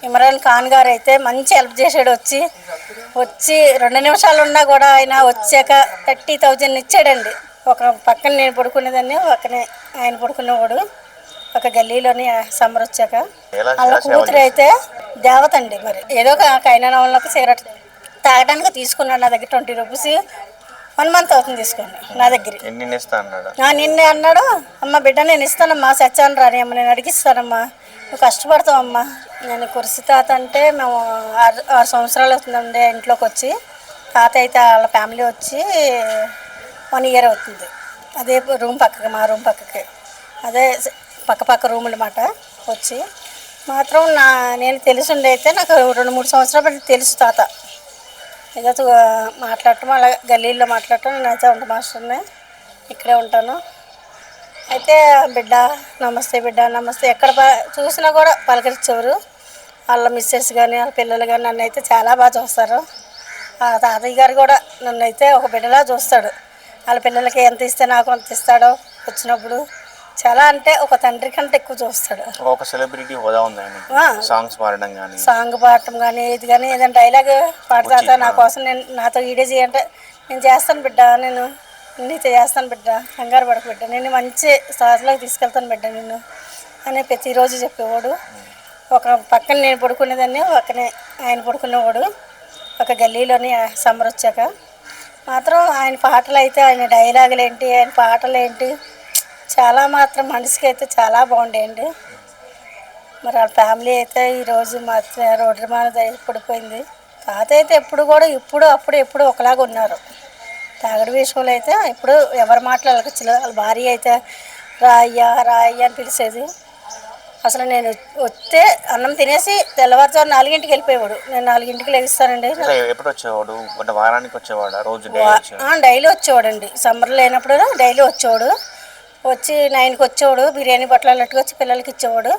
ఇమ్రాన్ ఖాన్ గారు అయితే మంచి హెల్ప్ చేశాడు. వచ్చి వచ్చి 2 నిమిషాలు ఉన్నా కూడా ఆయన వచ్చాక 30,000 ఇచ్చాడండి. ఒక పక్కన నేను పడుకునేదాన్ని, పక్కనే ఆయన పడుకునేవాడు. ఒక గల్లీలోని సమ్మర్ వచ్చాక వాళ్ళ కూతురు అయితే దేవత అండి. మరి ఏదో ఒక కైనానంలోకి సిగరెట్ తాగడానికి తీసుకున్నాడు నా దగ్గర 20 రూపీస్. 1 మంత్ అవుతుంది తీసుకొని నా దగ్గర. నిన్నే అన్నాడు, అమ్మ బిడ్డ నేను ఇస్తానమ్మా, సచ్చాను రాని అమ్మ, నేను అడిగిస్తానమ్మా, నువ్వు కష్టపడతావమ్మా. నేను కుర్సీ తాత అంటే మేము 6 సంవత్సరాలు అవుతుందండి ఇంట్లోకి వచ్చి. తాత అయితే వాళ్ళ ఫ్యామిలీ వచ్చి 1 ఇయర్ అవుతుంది. అదే రూమ్ పక్కకి, మా రూమ్ పక్కకి, అదే పక్క రూములు అన్నమాట. వచ్చి మాత్రం నేను తెలిసిండే అయితే నాకు 2-3 సంవత్సరాలు బట్టి తెలుసు తాత. ఏదో మాట్లాడటం అలా గల్లీల్లో మాట్లాడటం. నేనైతే వంట మాస్టర్ని, ఇక్కడే ఉంటాను. అయితే బిడ్డ నమస్తే, బిడ్డ నమస్తే, ఎక్కడ చూసినా కూడా పలకరించేవారు. వాళ్ళ మిస్సెస్ కానీ వాళ్ళ పిల్లలు కానీ నన్ను అయితే చాలా బాగా చూస్తారు. ఆ తాతయ్య గారు కూడా నన్ను అయితే ఒక బిడ్డలా చూస్తాడు. వాళ్ళ పిల్లలకి ఎంత ఇస్తే నాకు అంత ఇస్తాడో వచ్చినప్పుడు. చాలా అంటే ఒక తండ్రి కంటే ఎక్కువ చూస్తాడు. ఒక సెలబ్రిటీ హోదా ఉంది ఆయన. సాంగ్ పాడటం కానీ ఏది కానీ ఏదైనా డైలాగ్ పాడతా నా కోసం, నేను నాతో వీడియో చేయంటే నేను చేస్తాను బిడ్డ, నేను నీతో చేస్తాను బిడ్డ, కంగారు పడక బిడ్డ, నేను మంచి స్థాయిలోకి తీసుకెళ్తాను బిడ్డ నిన్ను అని ప్రతిరోజు చెప్పేవాడు. ఒక పక్కన నేను పడుకునేదాన్ని, పక్కనే ఆయన పడుకునేవాడు. ఒక గల్లీలోని సమ్మర్ వచ్చాక మాత్రం ఆయన పాటలు అయితే, ఆయన డైలాగులు ఏంటి, ఆయన పాటలు ఏంటి, చాలా మాత్రం మనిషికి అయితే చాలా బాగుండేయండి. మరి వాళ్ళ ఫ్యామిలీ అయితే ఈరోజు మా రోడ్డు మీద పడిపోయింది. తాత అయితే ఎప్పుడు కూడా ఎప్పుడు ఒకలాగా ఉన్నారు. తాగడి విషయంలో అయితే ఇప్పుడు ఎవరు మాట్లాడవచ్చు. వాళ్ళ భార్య అయితే రాయ్యా అని పిలిచేది. అసలు నేను వస్తే అన్నం తినేసి తెల్లవారుజాము 4ంటికి వెళ్ళిపోయేవాడు. నేను 4ంటికి లెగిస్తానండి. ఎప్పుడు వచ్చేవాడు? వారానికి వచ్చేవాడు? రోజు డైలీ వచ్చేవాడండి. సమ్మర్ లేనప్పుడు డైలీ వచ్చేవాడు. వచ్చి 9కి వచ్చేవాడు. బిర్యానీ బట్టలు అన్నట్టుగా వచ్చి పిల్లలకి ఇచ్చేవాడు.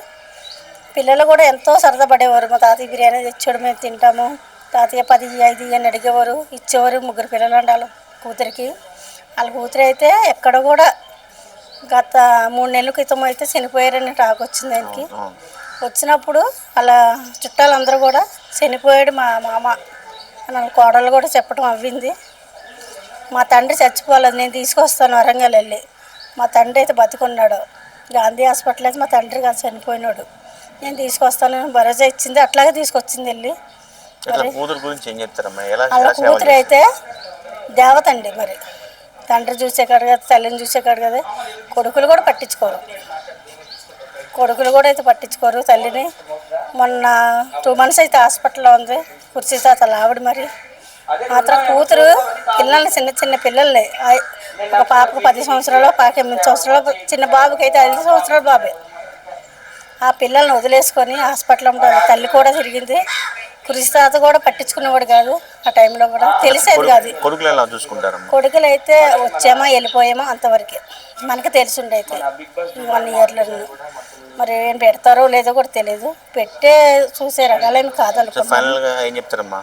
పిల్లలు కూడా ఎంతో సరదా పడేవారు. మా తాతయ్య బిర్యానీ తెచ్చాడు, మేము తింటాము, తాతయ్య 10, 5 అని అడిగేవారు, ఇచ్చేవారు. 3 పిల్లలు ఉండాలి కూతురికి. వాళ్ళ కూతురు అయితే ఎక్కడ కూడా గత 3 నెలల క్రితం అయితే చనిపోయారని టాక్ వచ్చింది ఆయనకి. వచ్చినప్పుడు అలా చుట్టాలందరూ కూడా చనిపోయాడు మా మామ అని కోడళ్ళు కూడా చెప్పడం అవ్వింది. మా తండ్రి చచ్చిపోలేదు, నేను తీసుకొస్తాను వరంగల్ వెళ్ళి. మా తండ్రి అయితే బతికున్నాడు. గాంధీ హాస్పిటల్ అయితే మా తండ్రి కాదు చనిపోయినాడు. నేను తీసుకొస్తాను భరోసా ఇచ్చింది, అట్లాగే తీసుకొచ్చింది వెళ్ళి. అలా కూతురు అయితే దేవత అండి. మరి తండ్రి చూసేకాడు కదా, తల్లిని చూసేకాడు కదా. కొడుకులు కూడా పట్టించుకోరు తల్లిని. మొన్న 2 months అయితే హాస్పిటల్లో ఉంది కుర్చీ తాతలు ఆవిడ. మరి మాత్రం కూతురు పిల్లల్ని, చిన్న పిల్లల్ని, ఒక పాపకు 10 సంవత్సరాలు, పాపకి 8 సంవత్సరాలు, చిన్న బాబుకి అయితే 5 సంవత్సరాల బాబే. ఆ పిల్లల్ని వదిలేసుకొని హాస్పిటల్లో ఉంటారు. తల్లి కూడా తిరిగింది. కురిసి తాత కూడా పట్టించుకునేవాడు కాదు. ఆ టైంలో కూడా తెలిసేది కాదు. కొడుకులు అయితే వచ్చామా వెళ్ళిపోయామా అంతవరకే మనకు తెలిసిండే. అయితే 1 yearలో మరి ఏం పెడతారో లేదో కూడా తెలియదు. పెట్టే చూసే రకాలేమి కాదనుకున్నాను.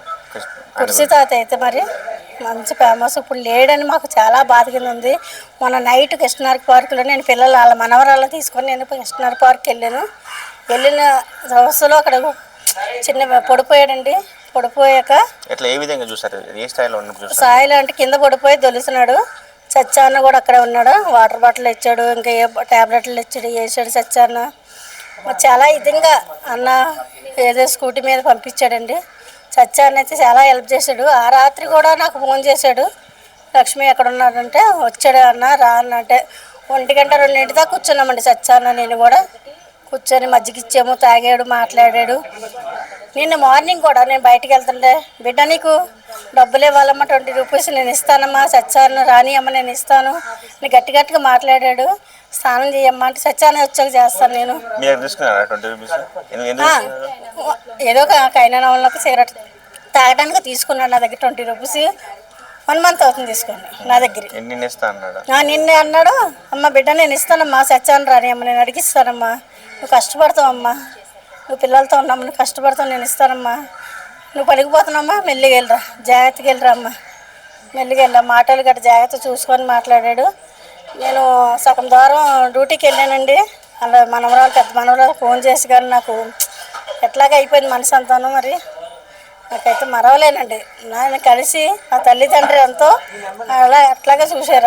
కుర్సీ తాత అయితే మరి మంచి ఫేమస్. ఇప్పుడు లేడని మాకు చాలా బాధ కింద ఉంది. మొన్న నైట్ కృష్ణార్క పార్కులో నేను పిల్లలు వాళ్ళ మనవరాలను తీసుకొని నేను కృష్ణార్క పార్క్కి వెళ్ళిన సంవత్సరంలో అక్కడ చిన్న పడిపోయాడండి. పడిపోయాక స్థాయిలో అంటే కింద పడిపోయి దొలుస్తున్నాడు. సత్యాన్న కూడా అక్కడే ఉన్నాడు. వాటర్ బాటిల్ ఇచ్చాడు, ఇంకా ఏ ట్యాబ్లెట్లు ఇచ్చాడు, వేసాడు సత్యాన్న. చాలా ఇదిగా అన్న ఏదో స్కూటీ మీద పంపించాడండి. సత్యాన్న అయితే చాలా హెల్ప్ చేశాడు. ఆ రాత్రి కూడా నాకు ఫోన్ చేశాడు, లక్ష్మి ఎక్కడ ఉన్నాడంటే వచ్చాడు అన్న రా అన్న అంటే 1 గంట 2 దాకా కూర్చున్నామండి. సత్యాన్న నేను కూడా కూర్చొని మజ్జిగ ఇచ్చాము, తాగాడు, మాట్లాడాడు. నిన్న మార్నింగ్ కూడా నేను బయటికి వెళ్తుంటే బిడ్డ నీకు డబ్బులు ఇవ్వాలమ్మా 20 రూపీస్ నేను ఇస్తానమ్మా, సత్యాన్న రాని అమ్మ నేను ఇస్తాను నేను గట్టిగా మాట్లాడాడు. స్నానం చేయమ్మా అంటే సత్యాన్న వచ్చాక చేస్తాను నేను. ఏదో కైనానంలోకి సిగరెట్ తాగడానికి తీసుకున్నాడు నా దగ్గర 20 రూపీస్. 1 month అవుతుంది తీసుకొని నా దగ్గర. నిన్నే అన్నాడు, అమ్మ బిడ్డ నేను ఇస్తానమ్మా, సత్యాన్న రాని అమ్మ, నేను అడిగిస్తానమ్మా, నువ్వు కష్టపడతావమ్మా, నువ్వు పిల్లలతో ఉన్నాము, నువ్వు కష్టపడతావు, నేను ఇస్తానమ్మా, నువ్వు పలికిపోతున్నామ్మా, మెల్లిగా వెళ్ళరా, జాగ్రత్తగా వెళ్ళరా అమ్మ, మెల్లిగా వెళ్ళా, మాటలు గట్రా జాగ్రత్త చూసుకొని మాట్లాడాడు. నేను సగం దూరం డ్యూటీకి వెళ్ళానండి. అలా పెద్ద మనవరాలు ఫోన్ చేసి కానీ నాకు ఎట్లాగ అయిపోయింది మనసు అంతాను. మరి నాకైతే మరవలేనండి. నాయన కలిసి ఆ తల్లిదండ్రి ఎంతో అట్లాగే చూశారు.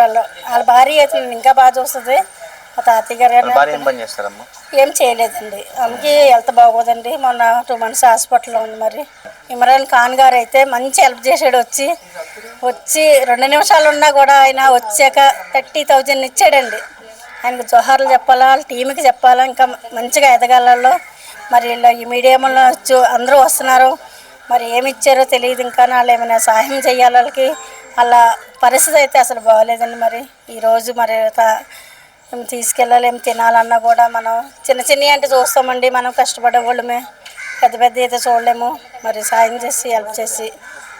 వాళ్ళ భార్య అయితే ఇంకా బాగా చూస్తుంది. ఆ తాతయ్య గారు వాళ్ళ భార్య ఏం పని చేస్తారమ్మా? ఏం చేయలేదండి. ఆమెకి హెల్త్ బాగోదండి. మొన్న 2 months హాస్పిటల్లో ఉంది. మరి ఇమ్రాన్ ఖాన్ గారు అయితే మంచి హెల్ప్ చేశాడు. వచ్చి 2 నిమిషాలు ఉన్నా కూడా ఆయన వచ్చాక 30,000 ఇచ్చాడండి. ఆయనకు జోహార్లు చెప్పాలా, వాళ్ళ టీంకి చెప్పాలా, ఇంకా మంచిగా ఎదగాలలో. మరి ఇలా ఈ మీడియంలో అందరూ వస్తున్నారు. మరి ఏమి ఇచ్చారో తెలియదు. ఇంకా వాళ్ళు ఏమైనా సహాయం చేయాలి వాళ్ళకి. వాళ్ళ పరిస్థితి అయితే అసలు బాగోలేదండి. మరి ఈరోజు మరి తీసుకెళ్ళాలి. ఏం తినాలన్నా కూడా మనం చిన్న చిన్నవి అంటే చూస్తామండి. మనం కష్టపడే వాళ్ళమే, పెద్ద పెద్ద అయితే చూడలేము. మరి సాయం చేసి హెల్ప్ చేసి